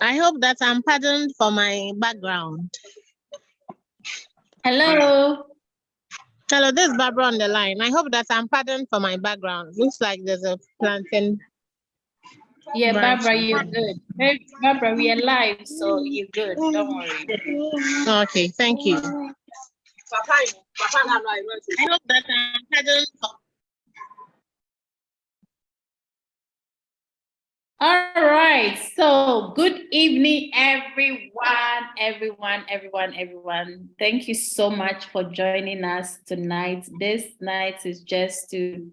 I hope that I'm pardoned for my background. Hello. Hello, this is Barbara on the line. I hope that I'm pardoned for my background. Looks like there's a plantain. Yeah, Barbara, you're good. Hey, Barbara, we are live, so you're good. Don't worry. Okay, thank you. I hope that I'm pardoned for. All right. So good evening, everyone. Thank you so much for joining us tonight. This night is just to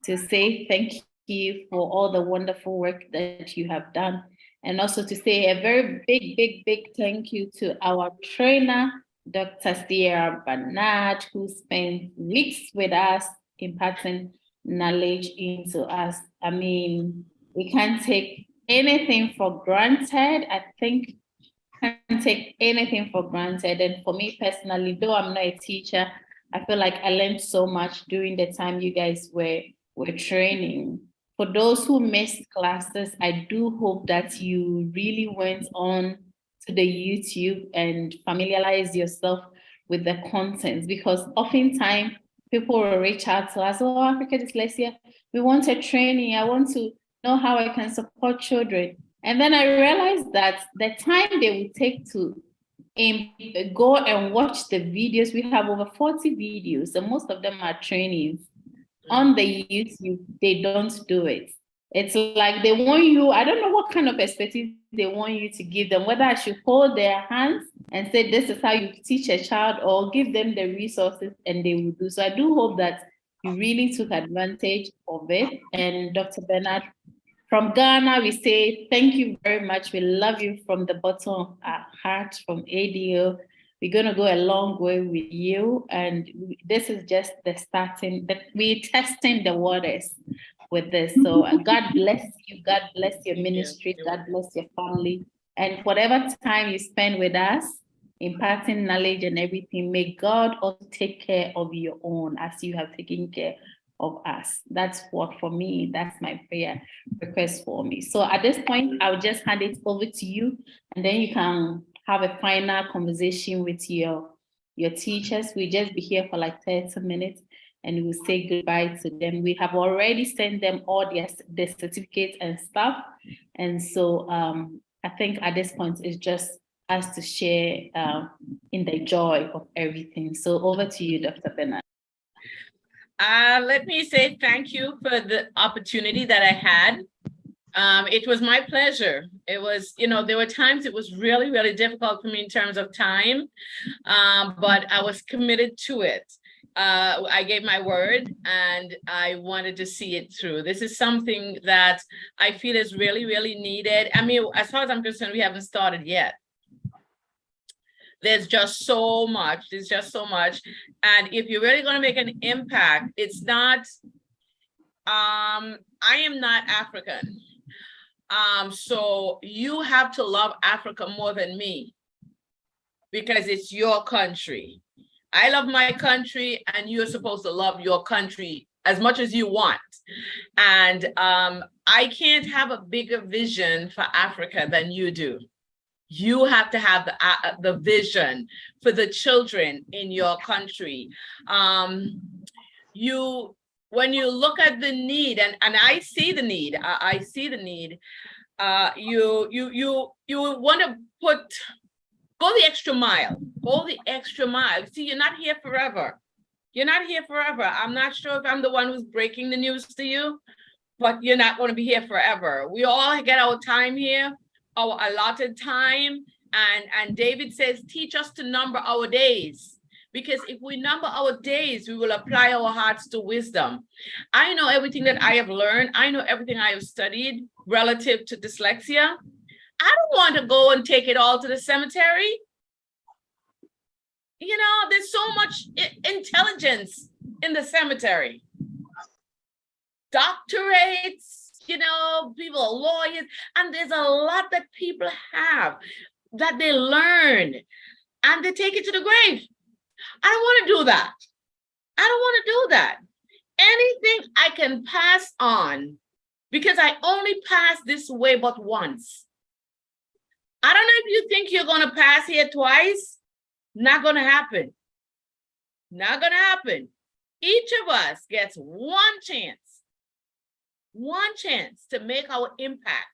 say thank you for all the wonderful work that you have done. And also to say a very big thank you to our trainer, Dr. Sierra Bernard, who spent weeks with us imparting knowledge into us. I mean, we can't take anything for granted. I think can't take anything for granted. And for me personally, though I'm not a teacher, I feel like I learned so much during the time you guys were training. For those who missed classes, I do hope that you really went on to the YouTube and familiarize yourself with the content, because oftentimes people will reach out to us, oh, Africa Dyslexia, we want a training. I want to know how I can support children. And then I realized that the time they would take to go and watch the videos, we have over 40 videos, and most of them are trainings on the YouTube. They don't do it. It's like they want you, I don't know what kind of expertise they want you to give them, whether I should hold their hands and say, this is how you teach a child, or give them the resources and they will do. So I do hope that you really took advantage of it. And Dr. Bernard, from Ghana, we say thank you very much. We love you from the bottom of our heart, from ADO. We're going to go a long way with you. And this is just the starting, we're testing the waters with this. So God bless you. God bless your ministry. God bless your family. And whatever time you spend with us, imparting knowledge and everything, may God also take care of your own as you have taken care of us. That's what for me, that's my prayer request for me. So at this point, I'll just hand it over to you, and then you can have a final conversation with your teachers. We'll just be here for like 30 minutes and we'll say goodbye to them. We have already sent them all their certificates and stuff. And so I think at this point, it's just us to share in the joy of everything. So over to you, Dr. Bernard. Let me say thank you for the opportunity that I had. It was my pleasure. It was, there were times it was really, really difficult for me in terms of time, but I was committed to it. I gave my word and I wanted to see it through. This is something that I feel is really, really needed. I mean, as far as I'm concerned, we haven't started yet. There's just so much. There's just so much. And if you're really going to make an impact, it's not, I am not African. So you have to love Africa more than me because it's your country. I love my country and you're supposed to love your country as much as you want. And I can't have a bigger vision for Africa than you do. You have to have the vision for the children in your country. When you look at the need, and I see the need, I see the need. You want to go the extra mile. Go the extra mile. See, you're not here forever. You're not here forever. I'm not sure if I'm the one who's breaking the news to you, but you're not going to be here forever. We all get our time here, our allotted time. And David says, teach us to number our days. Because if we number our days, we will apply our hearts to wisdom. I know everything that I have learned. I know everything I have studied relative to dyslexia. I don't want to go and take it all to the cemetery. There's so much intelligence in the cemetery. Doctorates, people are lawyers, and there's a lot that people have that they learn and they take it to the grave. I don't want to do that. I don't want to do that. Anything I can pass on because I only passed this way but once. I don't know if you think you're going to pass here twice. Not going to happen. Not going to happen. Each of us gets one chance to make our impact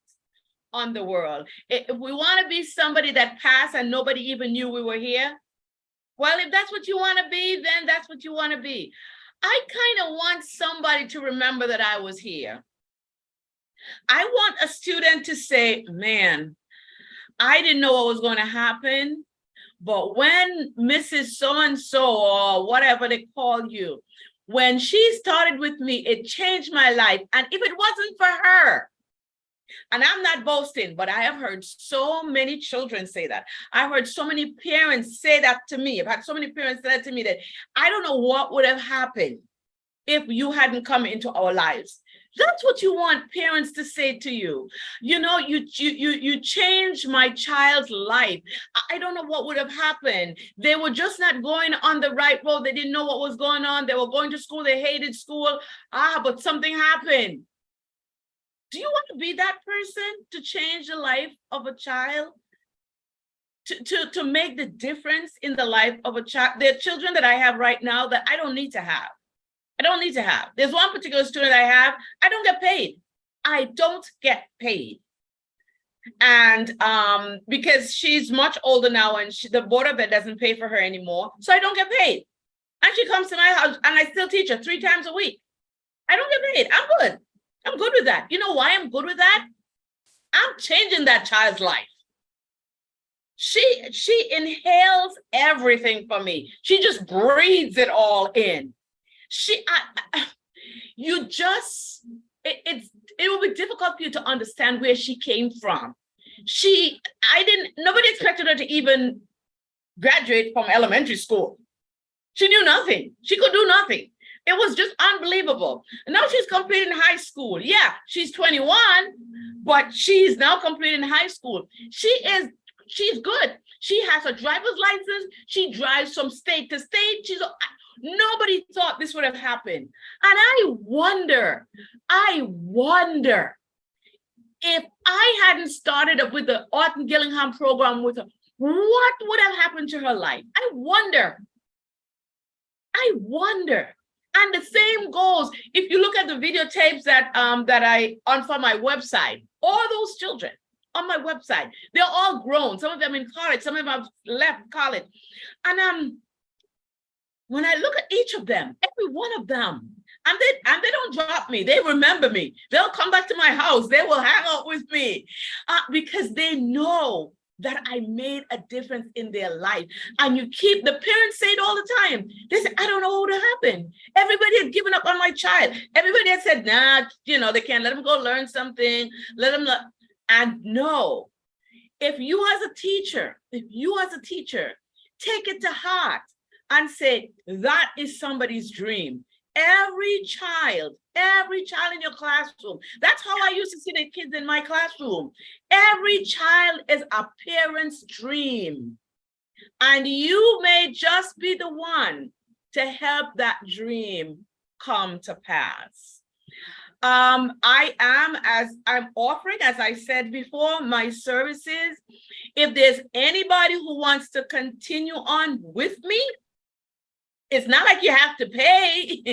on the world. If we want to be somebody that passed and nobody even knew we were here, well, if that's what you want to be, then that's what you want to be. I kind of want somebody to remember that I was here. I want a student to say, man, I didn't know what was going to happen, but when Mrs. So-and-so or whatever they call you, when she started with me, it changed my life. And if it wasn't for her, and I'm not boasting, but I have heard so many children say that. I've heard so many parents say that to me. I've had so many parents say that to me that I don't know what would have happened if you hadn't come into our lives. That's what you want parents to say to you. You know, you changed my child's life. I don't know what would have happened. They were just not going on the right road. They didn't know what was going on. They were going to school. They hated school. But something happened. Do you want to be that person to change the life of a child? To make the difference in the life of a child? There are children that I have right now that I don't need to have. I don't need to have. There's one particular student I have, I don't get paid. I don't get paid. And because she's much older now and the Board of Ed doesn't pay for her anymore, so I don't get paid. And she comes to my house and I still teach her 3 times a week. I don't get paid. I'm good. I'm good with that. You know why I'm good with that? I'm changing that child's life. She inhales everything for me. She just breathes it all in. It will be difficult for you to understand where she came from. Nobody expected her to even graduate from elementary school. She knew nothing. She could do nothing. It was just unbelievable. And now she's completing high school. Yeah, she's 21, but she's now completing high school. She's good. She has a driver's license. She drives from state to state. Nobody thought this would have happened. And I wonder if I hadn't started up with the Orton Gillingham program with her, what would have happened to her life? I wonder. And the same goes, if you look at the videotapes that I on for my website, all those children on my website, they're all grown. Some of them in college, some of them have left college. And when I look at each of them, every one of them, and they don't drop me, they remember me. They'll come back to my house, they will hang out with me because they know that I made a difference in their life. And the parents say it all the time. They say, I don't know what would have happened. Everybody had given up on my child. Everybody had said, nah, they can't, let them go learn something, and no, if you as a teacher, take it to heart and say, that is somebody's dream. Every child in your classroom. That's how I used to see the kids in my classroom. Every child is a parent's dream. And you may just be the one to help that dream come to pass. I'm offering, as I said before, my services. If there's anybody who wants to continue on with me, it's not like you have to pay.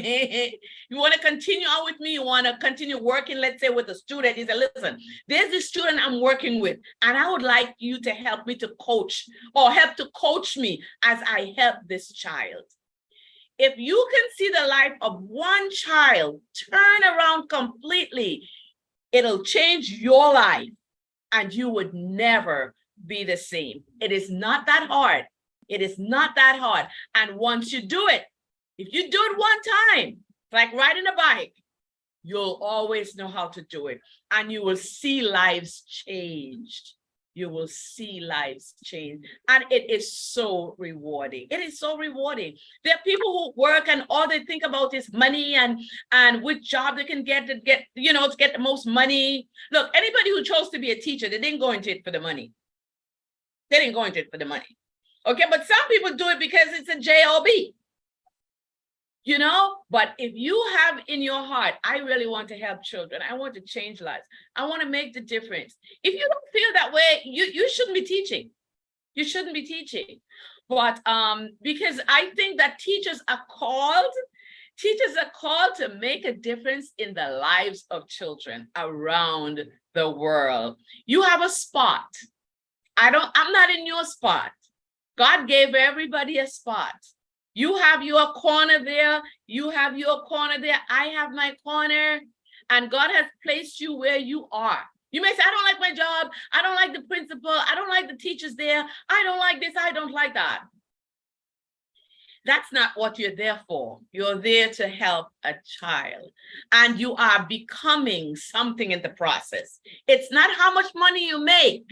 You want to continue on with me, you want to continue working, let's say with a student. He said, listen, there's this student I'm working with, and I would like you to help me to coach, or help to coach me as I help this child. If you can see the life of one child turn around completely, it'll change your life and you would never be the same. It is not that hard. It is not that hard. And once you do it, if you do it one time, like riding a bike, you'll always know how to do it. And you will see lives changed. You will see lives change. And it is so rewarding. It is so rewarding. There are people who work and all they think about is money and which job they can get to get the most money. Look, anybody who chose to be a teacher, they didn't go into it for the money. They didn't go into it for the money. Okay, but some people do it because it's a job. you know, but if you have in your heart, I really want to help children, I want to change lives, I want to make the difference. If you don't feel that way, you shouldn't be teaching. You shouldn't be teaching. But because I think that teachers are called to make a difference in the lives of children around the world. You have a spot. I'm not in your spot. God gave everybody a spot. You have your corner there. You have your corner there. I have my corner. And God has placed you where you are. You may say, I don't like my job. I don't like the principal. I don't like the teachers there. I don't like this. I don't like that. That's not what you're there for. You're there to help a child. And you are becoming something in the process. It's not how much money you make.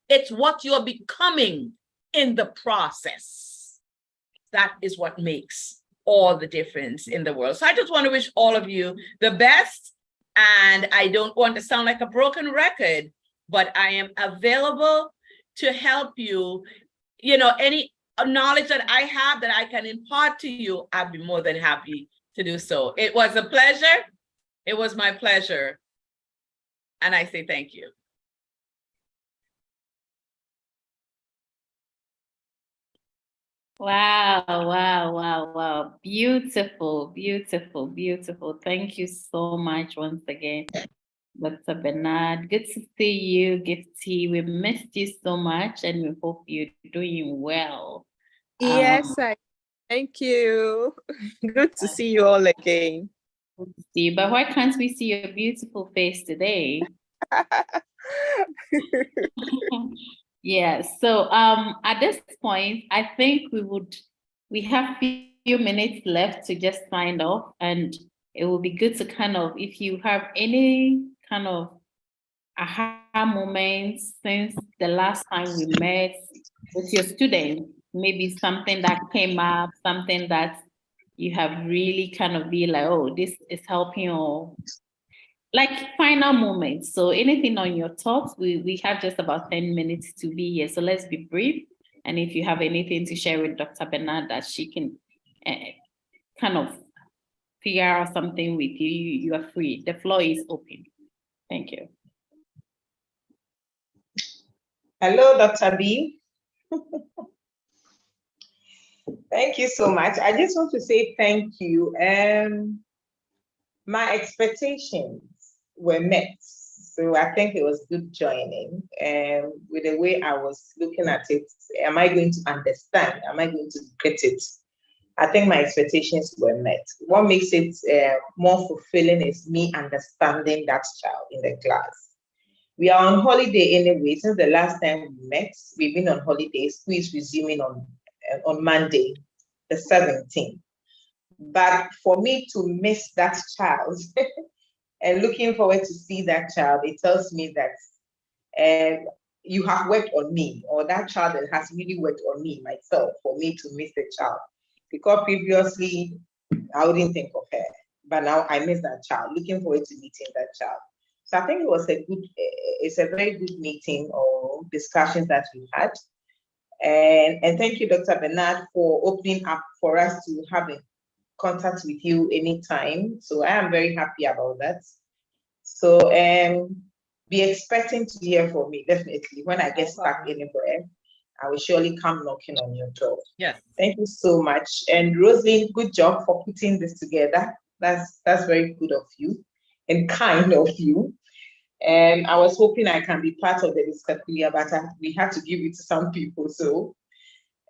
It's what you're becoming in the process. That is what makes all the difference in the world. So I just want to wish all of you the best. And I don't want to sound like a broken record, but I am available to help you. You know, any knowledge that I have that I can impart to you, I'd be more than happy to do so. It was a pleasure. It was my pleasure. And I say thank you. Wow, wow, wow, wow. Beautiful, beautiful, beautiful. Thank you so much once again, Dr. Bernard. Good to see you, Gifty. We missed you so much and we hope you're doing well. Yes, thank you. Good to see you all again. Good to see you. But why can't we see your beautiful face today? Yeah, so at this point, I think we have a few minutes left to just sign off, and it will be good to kind of, if you have any kind of aha moments since the last time we met with your students, maybe something that came up, something that you have really kind of be like, oh, this is helping, or like final moments. So anything on your thoughts, we have just about 10 minutes to be here. So let's be brief. And if you have anything to share with Dr. Bernard that she can kind of figure out something with you, you are free. The floor is open. Thank you. Hello, Dr. B. Thank you so much. I just want to say thank you. My expectations were met. So I think it was good joining. With the way I was looking at it, am I going to understand? Am I going to get it? I think my expectations were met. What makes it more fulfilling is me understanding that child in the class. We are on holiday anyway. Since the last time we met, we've been on holiday. School is resuming on Monday, the 17th. But for me to miss that child and looking forward to see that child, it tells me that you have worked on me, or that child has really worked on me, myself, for me to miss the child. Because previously, I wouldn't think of her. But now I miss that child, looking forward to meeting that child. So I think it was it's a very good meeting or discussions that we had. And thank you, Dr. Bernard, for opening up for us to have a contact with you anytime. So I am very happy about that. So be expecting to hear from me, definitely. When I get stuck anywhere, I will surely come knocking on your door. Yes. Thank you so much. And Rosalind, good job for putting this together. That's very good of you and kind of you. And I was hoping I can be part of the dyscalculia, but we had to give it to some people. So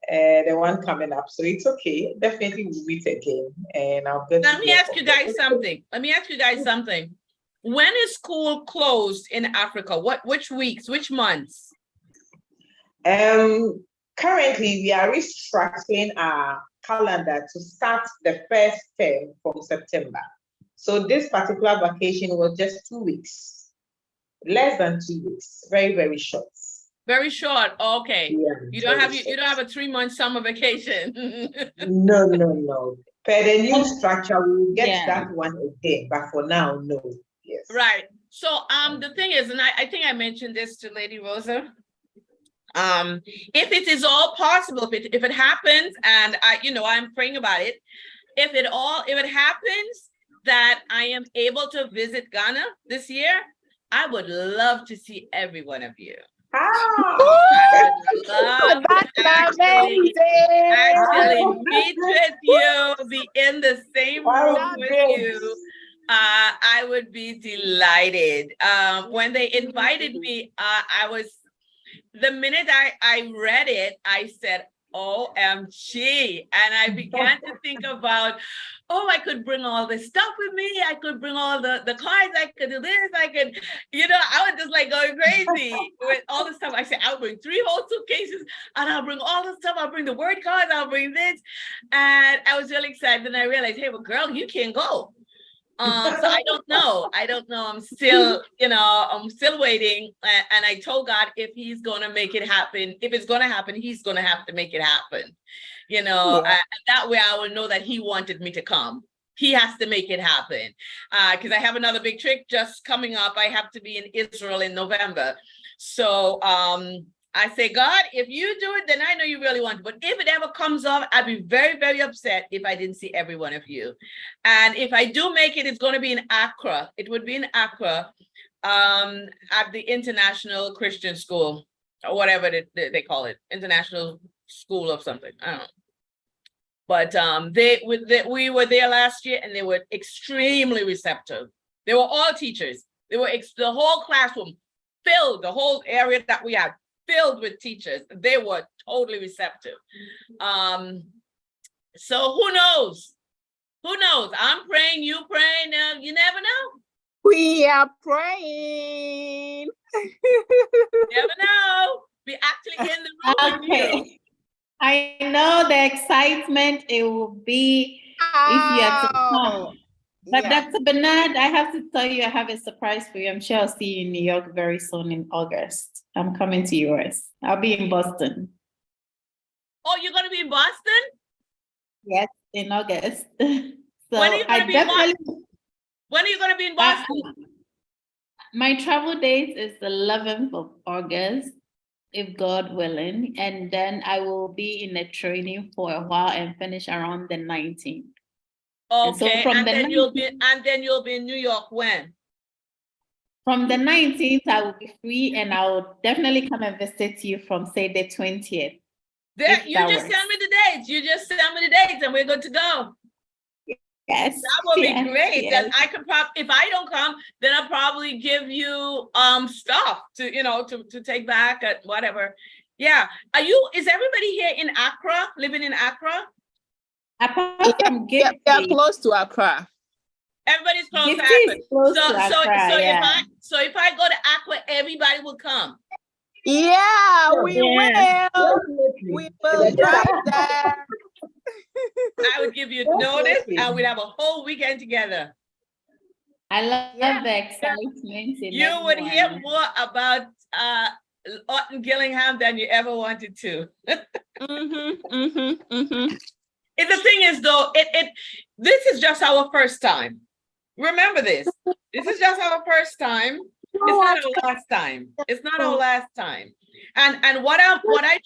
the one coming up. So it's okay. Definitely we'll meet again. And I'll get Let me ask you guys something. When is school closed in Africa? Which weeks, which months? Currently, we are restructuring our calendar to start the first term from September. So this particular vacation was just 2 weeks, less than 2 weeks, very, very short. Very short. Okay. Yeah, you don't have a 3-month summer vacation. No. Per the new structure, we will get that one again, but for now, no. Yes. Right. So the thing is, and I think I mentioned this to Lady Rosa. If it is all possible, if it happens, and I'm praying about it, if it happens that I am able to visit Ghana this year, I would love to see every one of you. Ah, I would love That's to actually amazing. meet with you, be in the same room Wow, with great. you. I would be delighted. When they invited me, the minute I read it, I said, OMG. And I began to think about, I could bring all this stuff with me. I could bring all the cards. I could do this. I could, I was just like going crazy with all the stuff. I said, I'll bring 3 whole suitcases and I'll bring all the stuff. I'll bring the word cards. I'll bring this. And I was really excited. And I realized, hey, well, girl, you can't go. So I don't know. I'm still, I'm still waiting. And I told God, if he's going to make it happen, if it's going to happen, he's going to have to make it happen. And that way I will know that he wanted me to come. He has to make it happen. Because I have another big trip just coming up. I have to be in Israel in November. So I say, God, if you do it, then I know you really want it. But if it ever comes off, I'd be very, very upset if I didn't see every one of you. And if I do make it, it's going to be in Accra. It would be in Accra at the International Christian School, or whatever they call it, International School of something. I don't know. But we were there last year and they were extremely receptive. They were all teachers. They were the whole classroom filled, the whole area that we had filled with teachers. They were totally receptive. So who knows? Who knows? I'm praying, you praying, you never know. We are praying. Never know. Be actually in the room with you. I know the excitement it will be if you are to come. But Dr. Bernard, I have to tell you, I have a surprise for you. I'm sure I'll see you in New York very soon in August. I'm coming to yours. I'll be in Boston. Oh, you're going to be in Boston? Yes, in August. So when are you going to be in Boston? When are you going to be in Boston? My travel date is the 11th of August, if God willing. And then I will be in a training for a while and finish around the 19th. Okay, and then you'll be in New York when? From the 19th, I will be free, and I will definitely come and visit you from, say, the 20th. You just send me the dates. You just send me the dates, and we're good to go. Yes, that will be great. Yes. That I could if I don't come, then I'll probably give you stuff to take back at whatever. Yeah, is everybody here in Accra, living in Accra? Apart from Gifty, they're close to Accra. Everybody's close to Gifty Accra. Accra, So if I go to Accra, everybody will come. Yeah, we will. We will drive there. I would give you notice and we'd have a whole weekend together. I love the excitement. You would hear more about Orton Gillingham than you ever wanted to. And the thing is, though, this is just our first time. Remember this. This is just our first time. It's not our last time. It's not our last time. And what I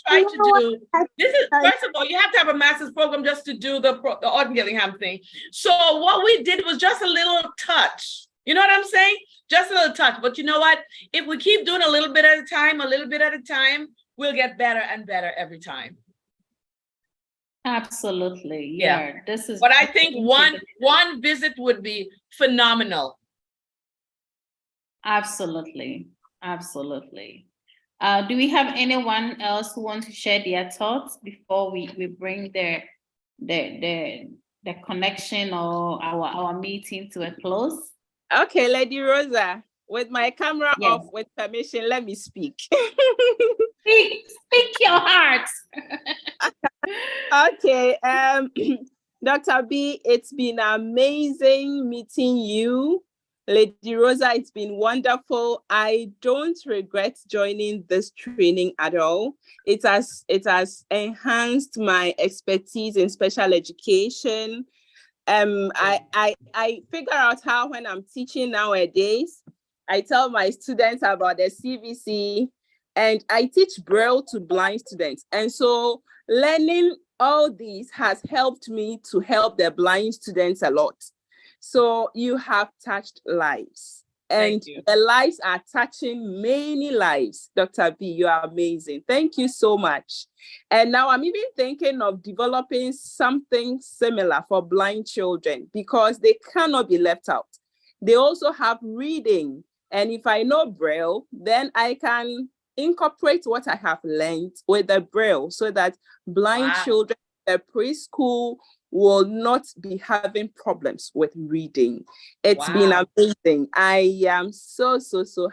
try to do, this is, first of all, you have to have a master's program just to do the Orton Gillingham thing. So what we did was just a little touch. You know what I'm saying? Just a little touch. But you know what? If we keep doing a little bit at a time, we'll get better and better every time. Absolutely. Yeah. This is. But I think one visit would be phenomenal. Absolutely. Absolutely. Do we have anyone else who wants to share their thoughts before we bring the connection or our meeting to a close? Okay, Lady Rosa, with my camera off, with permission, let me speak. Speak your heart. Okay, Dr. B, it's been amazing meeting you. Lady Rosa, it's been wonderful. I don't regret joining this training at all. It has enhanced my expertise in special education. I figure out how, when I'm teaching nowadays, I tell my students about the CVC, and I teach Braille to blind students. And so learning all these has helped me to help the blind students a lot. So you have touched lives, and the lives are touching many lives. Dr. B, you are amazing. Thank you so much. And now I'm even thinking of developing something similar for blind children because they cannot be left out. They also have reading. And if I know Braille, then I can incorporate what I have learned with the Braille so that blind children at preschool will not be having problems with reading. It's been amazing. I am so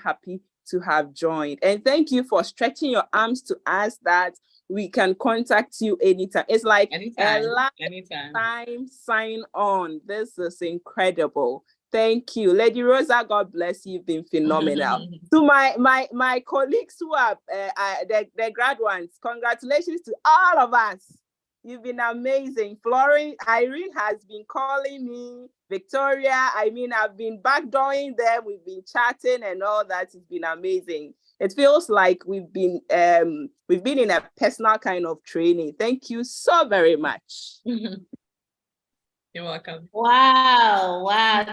happy to have joined. And thank you for stretching your arms to us that we can contact you anytime. It's like a lifetime sign on. This is incredible. Thank you. Lady Rosa, God bless you. You've been phenomenal. To my colleagues who are the grad ones, congratulations to all of us. You've been amazing. Florine, Irene has been calling me. Victoria, I mean, I've been backdooring them. We've been chatting and all that. It's been amazing. It feels like we've been in a personal kind of training. Thank you so very much. You're welcome. Wow,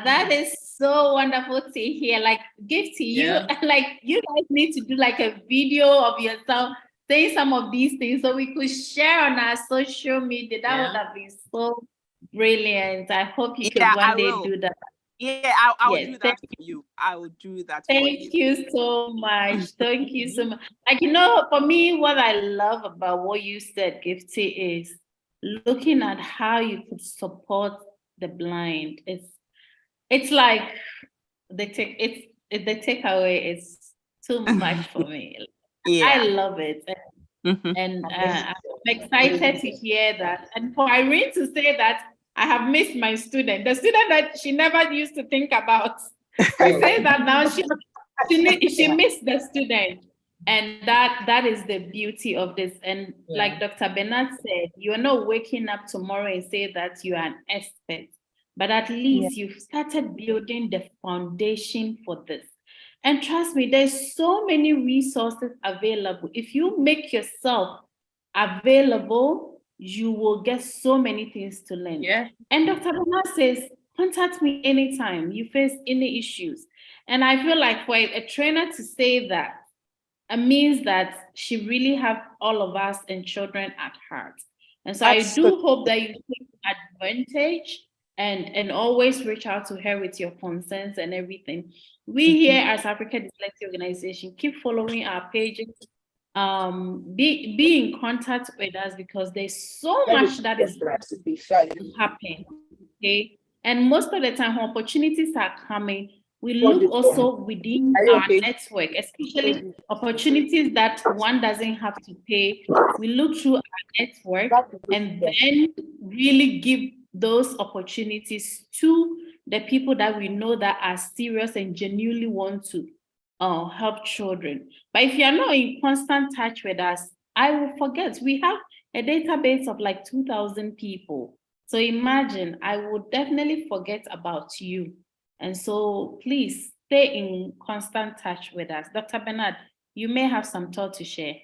that is so wonderful to hear. Like, gift to you. Like, you guys need to do like a video of yourself saying some of these things so we could share on our social media. That would have been so brilliant. I hope you can one day do that. Yeah, I will do that for you. I will do that for you. Thank you so much. Thank you so much. Like, for me, what I love about what you said, Gifty, is looking at how you could support the blind. It's like the takeaway is too much for me. I love it. And I'm excited to hear that. And for Irene to say that I have missed my student, the student that she never used to think about. To say that now she missed the student. And that is the beauty of this. And like Dr. Bernard said, you're not waking up tomorrow and say that you are an expert, but at least you've started building the foundation for this. And trust me, there's so many resources available. If you make yourself available, you will get so many things to learn. And Dr. Bernard says, contact me anytime you face any issues. And I feel like for a trainer to say that, it means that she really have all of us and children at heart. And so I do hope that you take advantage and always reach out to her with your concerns and everything. We here as Africa Dyslexia Organization keep following our pages. Be in contact with us because there's so much that is happening. Okay, and most of the time when opportunities are coming, we look also within our network, especially opportunities that one doesn't have to pay. We look through our network and then really give those opportunities to the people that we know that are serious and genuinely want to help children. But if you're not in constant touch with us, I will forget. We have a database of like 2,000 people. So imagine, I would definitely forget about you. And so please stay in constant touch with us. Dr. Bernard, you may have some thought to share.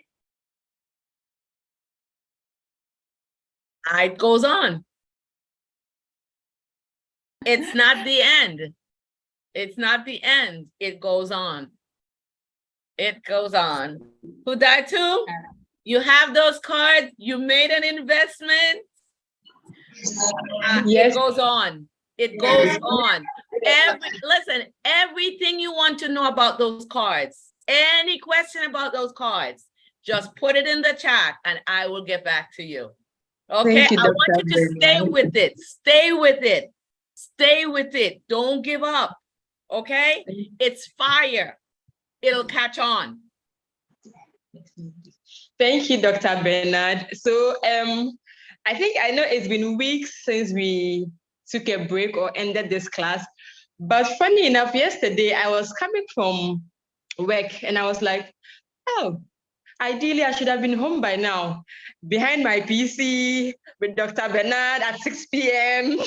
It goes on. It's not the end. It's not the end. It goes on. It goes on. Hudatu, you have those cards. You made an investment. It goes on. It goes on. Listen, everything you want to know about those cards, any question about those cards, just put it in the chat and I will get back to you. Okay, I want you to stay with it. Stay with it. Stay with it. Don't give up. Okay, it's fire. It'll catch on. Thank you, Dr. Bernard. So I know it's been weeks since we took a break or ended this class, but funny enough, yesterday I was coming from work and I was like, oh, ideally I should have been home by now, behind my PC with Dr. Bernard at 6 p.m.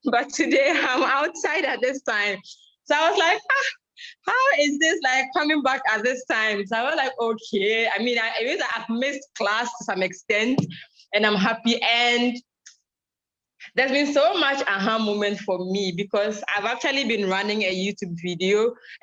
But today I'm outside at this time. So I was like, how is this like coming back at this time? So I was like, okay. I mean, I've missed class to some extent, and I'm happy. And there's been so much aha moment for me because I've actually been running a YouTube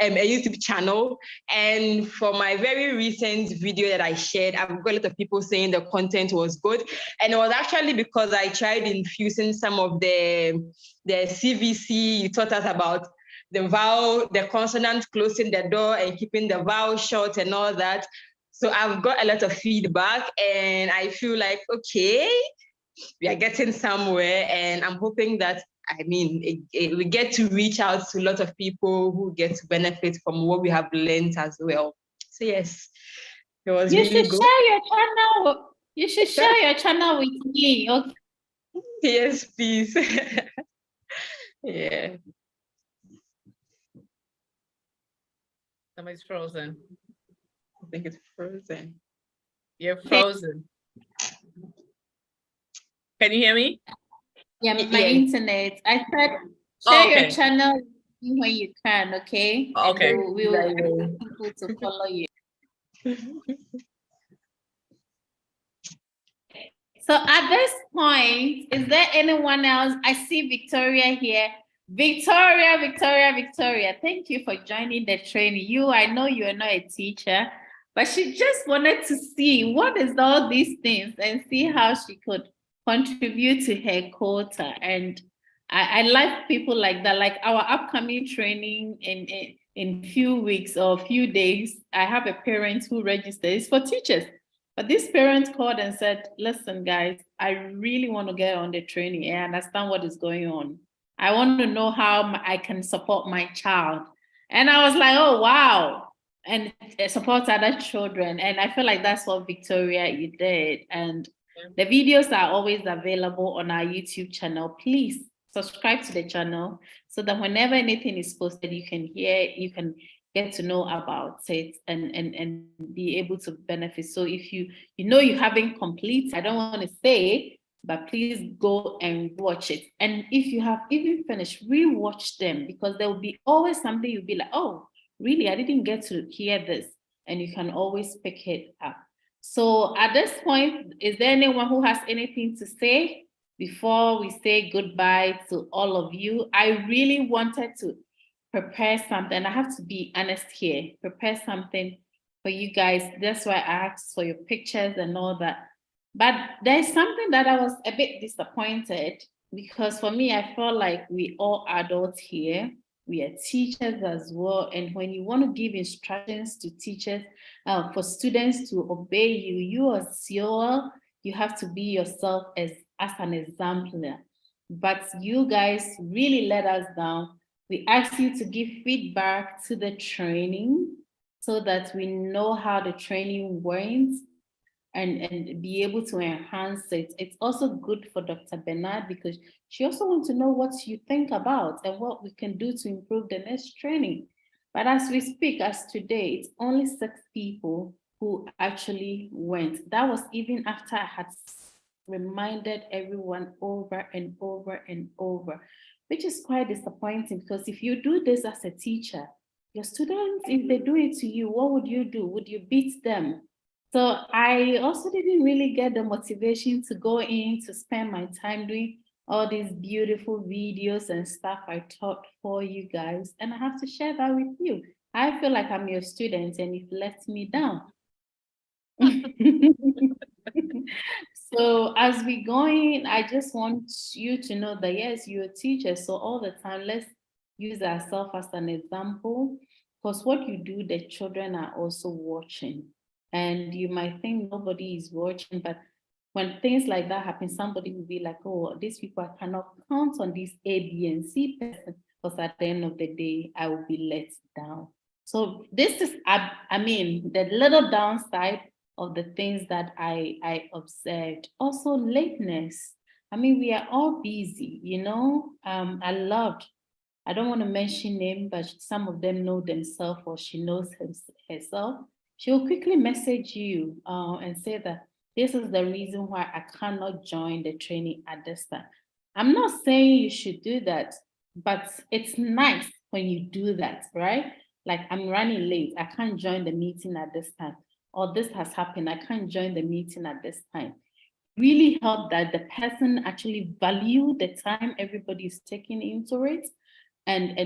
a YouTube channel. And for my very recent video that I shared, I've got a lot of people saying the content was good. And it was actually because I tried infusing some of the CVC you taught us about, the vowel, the consonant closing the door and keeping the vowel short and all that. So I've got a lot of feedback and I feel like, okay, we are getting somewhere, and I'm hoping that, we get to reach out to a lot of people who get to benefit from what we have learned as well. So yes, it was really good. Share your channel. You should share your channel with me. Okay. Yes, please. Yeah. Somebody's frozen. I think it's frozen. You're frozen. Can you hear me? Yeah, my internet. I said share your channel when you can, okay? Okay. And we will encourage people to follow you. So at this point, is there anyone else? I see Victoria here. Victoria, thank you for joining the training. I know you are not a teacher, but she just wanted to see what is all these things and see how she could contribute to her quota. And I like people like that. Like our upcoming training in few weeks or few days, I have a parent who registers for teachers. But this parent called and said, listen, guys, I really want to get on the training and understand what is going on. I want to know how I can support my child. And I was like, oh, wow. And support other children. And I feel like that's what Victoria, you did. And the videos are always available on our YouTube channel. Please subscribe to the channel so that whenever anything is posted, you can get to know about it and be able to benefit. So if you haven't completed, I don't want to say, but please go and watch it. And if you have even finished, re-watch them, because there will be always something you'll be like, oh, really, I didn't get to hear this. And you can always pick it up. So at this point, is there anyone who has anything to say before we say goodbye to all of you? I really wanted to prepare something. I have to be honest here, prepare something for you guys. That's why I asked for your pictures and all that. But there's something that I was a bit disappointed, because for me, I felt like we all adults here. We are teachers as well. And when you want to give instructions to teachers, for students to obey you have to be yourself as an exemplar. But you guys really let us down. We ask you to give feedback to the training so that we know how the training went and be able to enhance it. It's also good for Dr. Bernard because she also wants to know what you think about and what we can do to improve the next training. But as we speak, as today, it's only 6 people who actually went. That was even after I had reminded everyone over and over and over, which is quite disappointing, because if you do this as a teacher, your students, if they do it to you, what would you do? Would you beat them? So I also didn't really get the motivation to go in to spend my time doing all these beautiful videos and stuff I taught for you guys. And I have to share that with you. I feel like I'm your student and you've let me down. So as we go in, I just want you to know that yes, you're a teacher. So all the time, let's use ourselves as an example, because what you do, the children are also watching. And you might think nobody is watching, but when things like that happen, somebody will be like, oh, these people, I cannot count on this A, B, and C person, because at the end of the day, I will be let down. So this is, the little downside of the things that I observed. Also lateness. We are all busy, I don't want to mention name, but some of them know themselves, or she knows herself. She'll quickly message you and say that this is the reason why I cannot join the training at this time. I'm not saying you should do that, but it's nice when you do that, right? Like, I'm running late, I can't join the meeting at this time. Or this has happened, I can't join the meeting at this time. really help that the person actually value the time everybody is taking into it and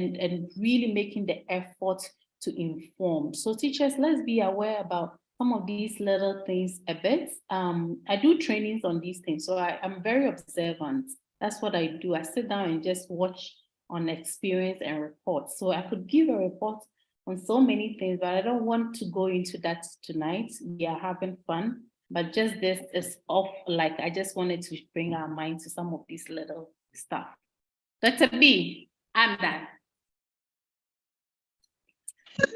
really making the effort to inform. So teachers, let's be aware about some of these little things a bit. I do trainings on these things, so I'm very observant. That's what I do. I sit down and just watch on experience and report. So I could give a report on so many things, but I don't want to go into that tonight. We are having fun, but just this is off, like I just wanted to bring our mind to some of these little stuff. Dr. B, I'm done.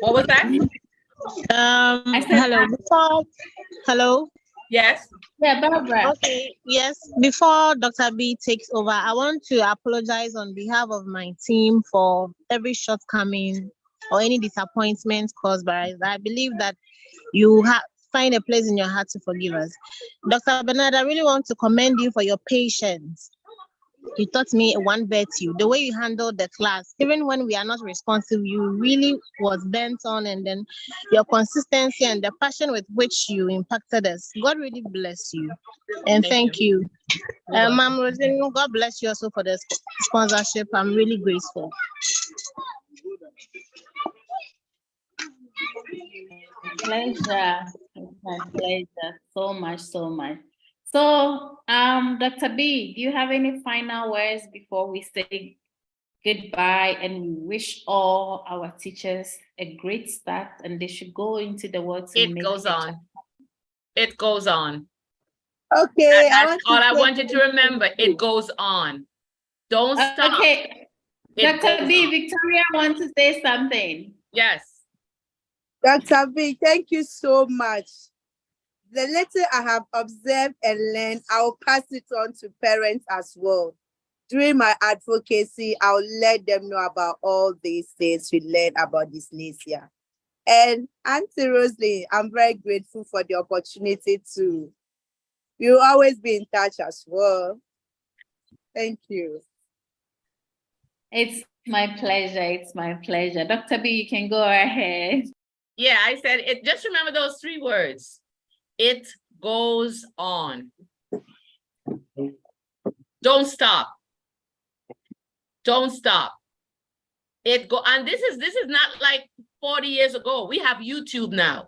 What was that? I said, Hello. Hello. Yes. Yeah, Barbara. Okay. Yes. Before Dr. B takes over, I want to apologize on behalf of my team for every shortcoming or any disappointment caused by us. I believe that you find a place in your heart to forgive us. Dr. Bernard, I really want to commend you for your patience. You taught me one virtue, the way you handled the class. Even when we are not responsive, you really was bent on, and then your consistency and the passion with which you impacted us. God really bless you. And thank you. Ma'am Rosine, God bless you also for the sponsorship. I'm really grateful. Pleasure. It's my pleasure. So much. So, Dr. B, do you have any final words before we say goodbye and we wish all our teachers a great start and they should go into the world to It goes on. It goes on. Okay. That's all I want you to remember. It goes on. Don't stop. Okay. Dr. B, Victoria wants to say something. Yes. Dr. B, thank you so much. The little I have observed and learned, I'll pass it on to parents as well. During my advocacy, I'll let them know about all these things we learned about dyslexia. And Auntie Rosalie, I'm very grateful for the opportunity to. You'll always be in touch as well. Thank you. It's my pleasure. It's my pleasure. Dr. B, you can go ahead. Yeah, I said it. Just remember those 3 words. It goes on. Don't stop. Don't stop. And this is not like 40 years ago. We have YouTube now.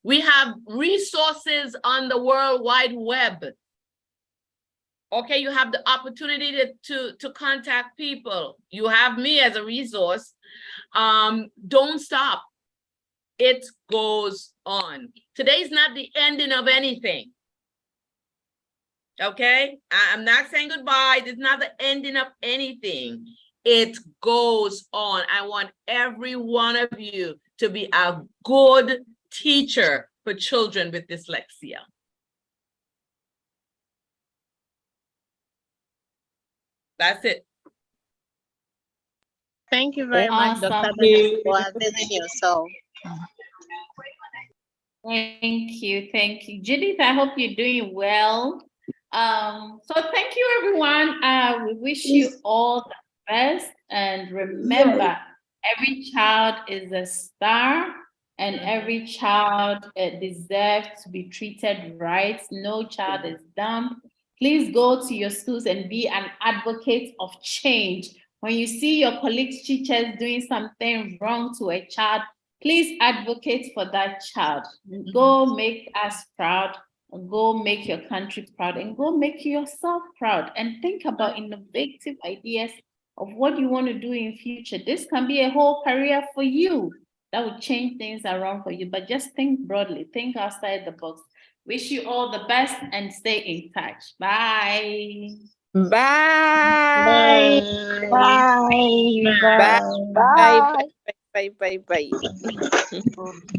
We have resources on the World Wide Web. Okay, you have the opportunity to contact people. You have me as a resource. Don't stop. It goes on. Today's not the ending of anything. Okay, I'm not saying goodbye. This is not the ending of anything. It goes on. I want every one of you to be a good teacher for children with dyslexia. That's it. Thank you very much, Awesome. Dr. Bernard, for availing yourself. Thank you. Judith, I hope you're doing well. So thank you, everyone. We wish you all the best. And remember, every child is a star and every child deserves to be treated right. No child is dumb. Please go to your schools and be an advocate of change. When you see your colleagues, teachers doing something wrong to a child, please advocate for that child. Go make us proud, go make your country proud, and go make yourself proud. And think about innovative ideas of what you want to do in future. This can be a whole career for you that will change things around for you. But just think broadly, think outside the box. Wish you all the best and stay in touch. Bye. Bye. Bye. Bye. Bye. Bye. Bye. Bye. Bye.